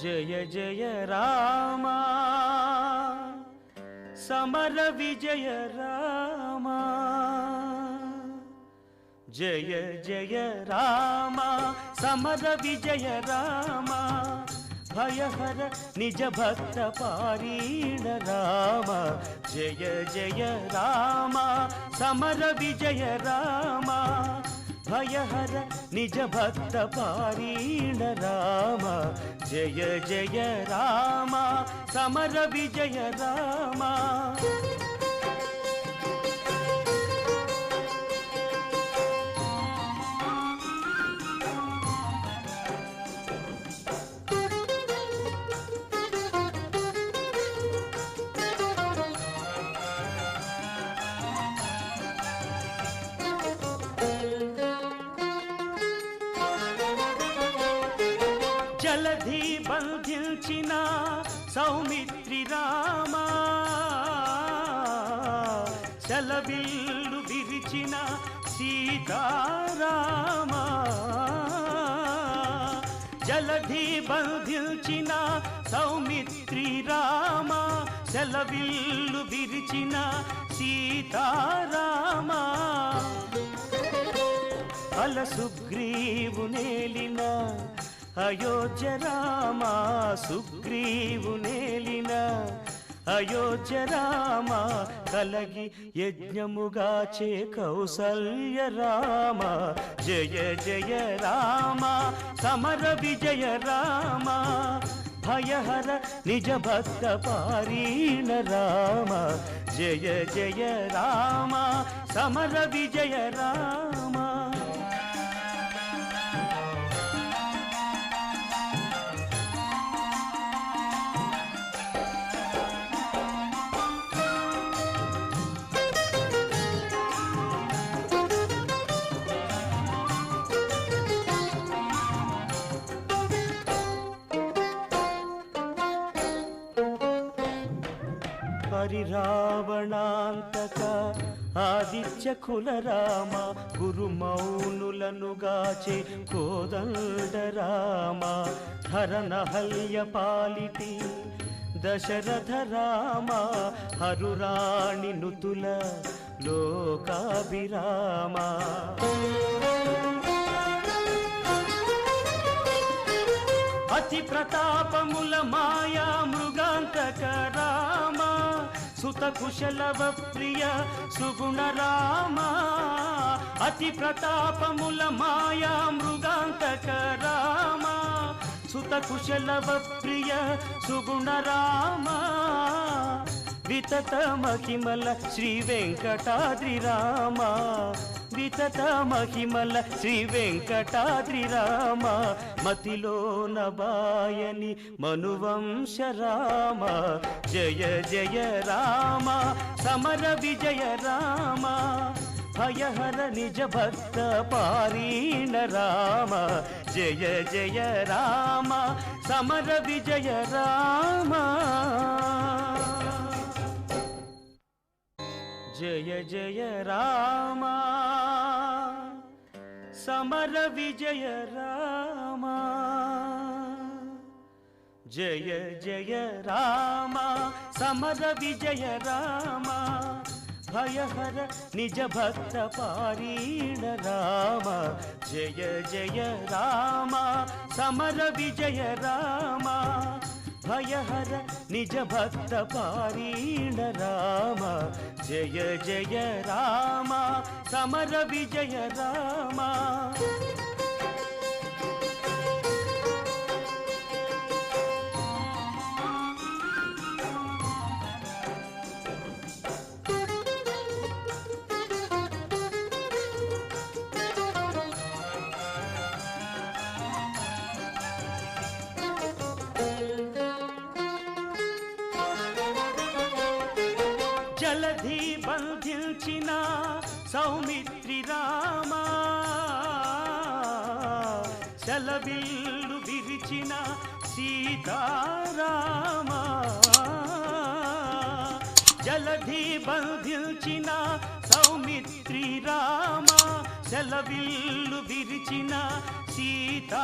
జయ జయ రామ సమర విజయ రామ జయ జయ రామ సమర విజయ రామ భయహర నిజ భక్త పారీణ రామ జయ జయ రామ సమర విజయ రామ భయహర నిజ భక్త పారీణ రామ జయ జయ రామ సమర విజయ రామ జలధి బంధించిన సౌమిత్రి రామ సెలవిల్లు విరిచిన సీతారామ జలధి బంధించిన సౌమిత్రి రామ సెలవిల్లు విరిచిన సీతారామ అల సుగ్రీవు నేలిన అయోధ్య రామ సుగ్రీవు నేలిన అయోధ్య రామ కలగి యజ్ఞముగాచే కౌసల్య రామ జయ జయ రామ సమర విజయ రామ భయహర నిజ భక్త పారీణ రామ జయ జయ రామ సమర విజయ రామ హరిరావణాంతక ఆదిత్య కుల రామ గురు మౌనులను గాచే కోదండ రామ హరనహల్య పాలిటి దశరథ రామ హరురాణి నుతుల లోకాభిరామ అతి ప్రతాపముల మాయా మృగాంతక రామ సుత కుశలవ ప్రియ సుగుణ రామ అతి ప్రతాపముల మాయా మృగాంతక రామ సుత కుశలవ ప్రియ సుగుణ రామ వితత మహిమల శ్రీ వెంకటాద్రి రామ వితత మహిమల శ్రీ వెంకటాద్రి రామ మతిలో నబాయని మనువంశ రామ జయ జయ రామ సమర విజయ రామ భయహర నిజ భక్త పారీణ రామ జయ జయ రామ సమర విజయ రామ జయ జయ రామ సమర విజయ రామ జయ జయ రామ సమర విజయ రామ భయహర నిజ భక్త పారీణ రామ జయ జయ రామ సమర విజయ రామ భయహర నిజ భక్త పారీణ రామ జయ జయ రామ సమర విజయ రామ జలధి బంధించిన సౌమిత్రి రామ సెలవిల్లు విరిచిన సీతారామ జలధి బంధించిన సౌమిత్రి రామ సెలవిల్లు విరిచిన సీతా